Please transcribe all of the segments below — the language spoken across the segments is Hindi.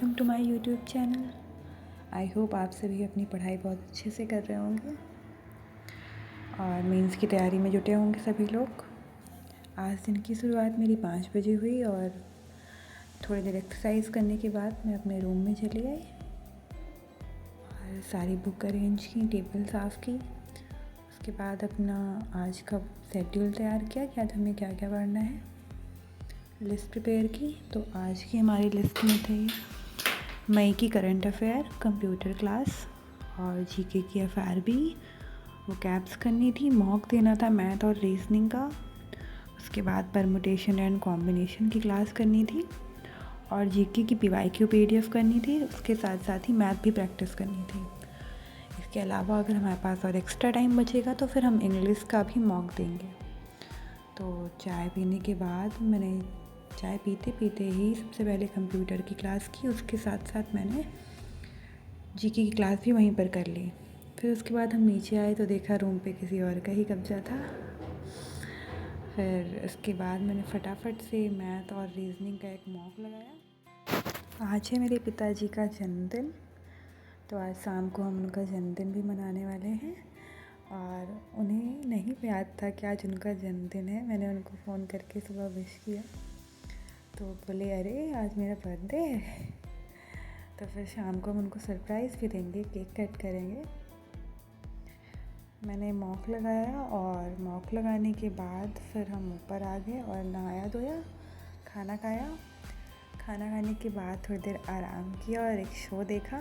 Welcome to my YouTube channel. I hope आप सभी अपनी पढ़ाई बहुत अच्छे से कर रहे होंगे और मेंस की तैयारी में जुटे होंगे सभी लोग। आज दिन की शुरुआत मेरी 5 बजे हुई और थोड़ी देर एक्सरसाइज करने के बाद मैं अपने रूम में चली आई और सारी बुक अरेंज की, टेबल साफ़ की। उसके बाद अपना आज का शेड्यूल तैयार किया कि आज हमें क्या क्या पढ़ना है, लिस्ट प्रिपेयर की। तो आज की हमारी लिस्ट में थे मई की करंट अफेयर, कंप्यूटर क्लास और जीके की एफआरबी, वो कैप्स करनी थी, मॉक देना था मैथ और रीजनिंग का। उसके बाद परमुटेशन एंड कॉम्बिनेशन की क्लास करनी थी और जीके की पीवाईक्यू पीडीएफ करनी थी। उसके साथ साथ ही मैथ भी प्रैक्टिस करनी थी। इसके अलावा अगर हमारे पास और एक्स्ट्रा टाइम बचेगा तो फिर हम इंग्लिश का भी मॉक देंगे। तो चाय पीने के बाद मैंने चाय पीते पीते ही सबसे पहले कंप्यूटर की क्लास की। उसके साथ साथ मैंने जीके की क्लास भी वहीं पर कर ली। फिर उसके बाद हम नीचे आए तो देखा रूम पे किसी और का ही कब्जा था। फिर उसके बाद मैंने फटाफट से मैथ और रीजनिंग का एक मॉक लगाया। आज है मेरे पिताजी का जन्मदिन, तो आज शाम को हम उनका जन्मदिन भी मनाने वाले हैं और उन्हें नहीं याद था कि आज उनका जन्मदिन है। मैंने उनको फ़ोन करके सुबह विश किया तो बोले अरे आज मेरा बर्थडे है। तो फिर शाम को हम उनको सरप्राइज़ भी देंगे, केक कट करेंगे। मैंने मॉक लगाया और मॉक लगाने के बाद फिर हम ऊपर आ गए और नहाया धोया, खाना खाया। खाना खाने के बाद थोड़ी देर आराम किया और एक शो देखा।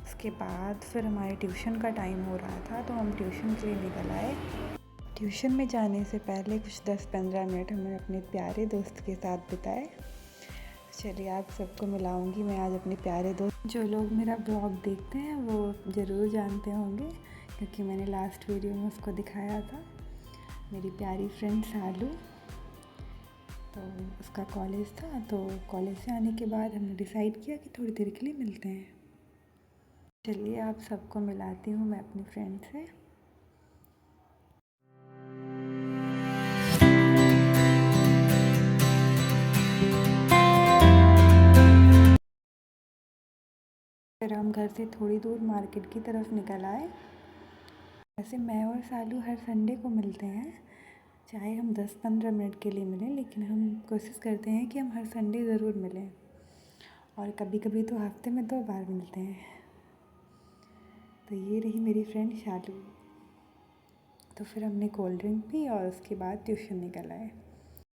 उसके बाद फिर हमारे ट्यूशन का टाइम हो रहा था तो हम ट्यूशन के लिए निकल आए। ट्यूशन में जाने से पहले कुछ 10-15 मिनट हमने अपने प्यारे दोस्त के साथ बिताए। चलिए आप सबको मिलाऊंगी मैं आज अपने प्यारे दोस्त। जो लोग मेरा ब्लॉग देखते हैं वो ज़रूर जानते होंगे क्योंकि मैंने लास्ट वीडियो में उसको दिखाया था, मेरी प्यारी फ्रेंड सालू। तो उसका कॉलेज था, तो कॉलेज से आने के बाद हमने डिसाइड किया कि थोड़ी देर के लिए मिलते हैं। चलिए आप सबको मिलाती हूँ मैं अपनी फ्रेंड से। फिर हम घर से थोड़ी दूर मार्केट की तरफ निकल आए। वैसे मैं और सालू हर संडे को मिलते हैं, चाहे हम 10-15 मिनट के लिए मिलें, लेकिन हम कोशिश करते हैं कि हम हर संडे ज़रूर मिलें और कभी कभी तो हफ्ते में 2 बार मिलते हैं। तो ये रही मेरी फ्रेंड शालू। तो फिर हमने कोल्ड ड्रिंक पी और उसके बाद ट्यूशन निकल आए।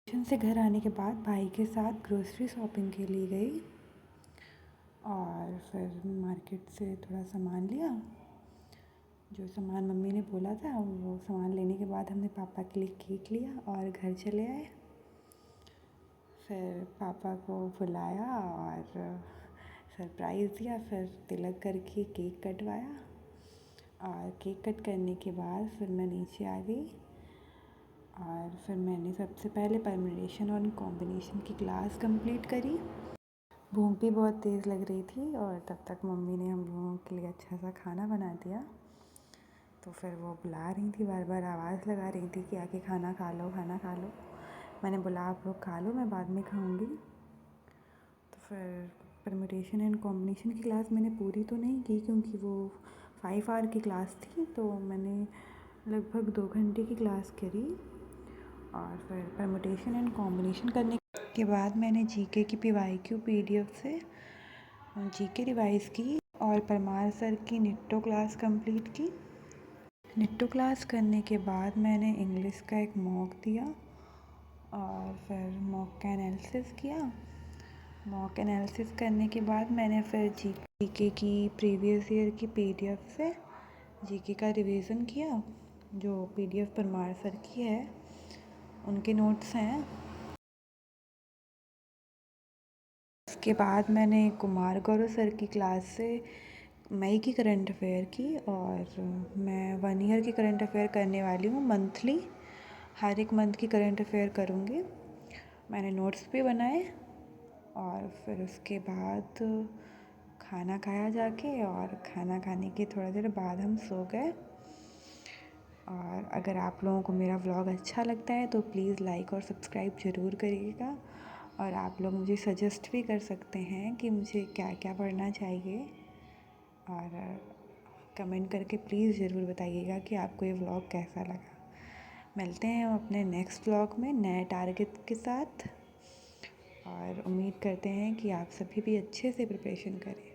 ट्यूशन से घर आने के बाद भाई के साथ ग्रोसरी शॉपिंग के लिए गई और फिर मार्केट से थोड़ा सामान लिया। जो सामान मम्मी ने बोला था वो सामान लेने के बाद हमने पापा के लिए केक लिया और घर चले आए। फिर पापा को बुलाया और सरप्राइज़ दिया, फिर तिलक करके केक कटवाया और केक कट करने के बाद फिर मैं नीचे आ गई और फिर मैंने सबसे पहले परम्यूटेशन और कॉम्बिनेशन की क्लास कंप्लीट करी। भूख भी बहुत तेज़ लग रही थी और तब तक मम्मी ने हम लोगों के लिए अच्छा सा खाना बना दिया। तो फिर वो बुला रही थी, बार बार आवाज़ लगा रही थी कि आके खाना खा लो, खाना खा लो। मैंने बोला आप लोग खा लो, मैं बाद में खाऊंगी। तो फिर परम्यूटेशन एंड कॉम्बिनेशन की क्लास मैंने पूरी तो नहीं की क्योंकि वो 5 आवर की क्लास थी, तो मैंने लगभग 2 घंटे की क्लास करी। और फिर परम्यूटेशन एंड कॉम्बिनेशन करने के बाद मैंने जीके की पीवाईक्यू पीडीएफ से जीके रिवाइज़ की और परमार सर की निट्टो क्लास कंप्लीट की। निट्टो क्लास करने के बाद मैंने इंग्लिश का एक मॉक दिया और फिर मॉक का एनालिसिस किया। मॉक एनालिसिस करने के बाद मैंने फिर जीके की प्रीवियस ईयर की पीडीएफ से जीके का रिवीजन किया। जो पीडीएफ परमार सर की है उनके नोट्स हैं। उसके बाद मैंने कुमार गौरव सर की क्लास से मई की करंट अफेयर की और मैं 1 ईयर की करंट अफेयर करने वाली हूँ मंथली। हर एक मंथ की करंट अफेयर करूँगी। मैंने नोट्स भी बनाए और फिर उसके बाद खाना खाया जाके और खाना खाने के थोड़ा देर बाद हम सो गए। और अगर आप लोगों को मेरा व्लॉग अच्छा लगता है तो प्लीज़ लाइक और सब्सक्राइब ज़रूर करिएगा और आप लोग मुझे सजेस्ट भी कर सकते हैं कि मुझे क्या क्या पढ़ना चाहिए। और कमेंट करके प्लीज़ ज़रूर बताइएगा कि आपको ये व्लॉग कैसा लगा। मिलते हैं हम अपने नेक्स्ट व्लॉग में नए टारगेट के साथ, और उम्मीद करते हैं कि आप सभी भी अच्छे से प्रिपरेशन करें।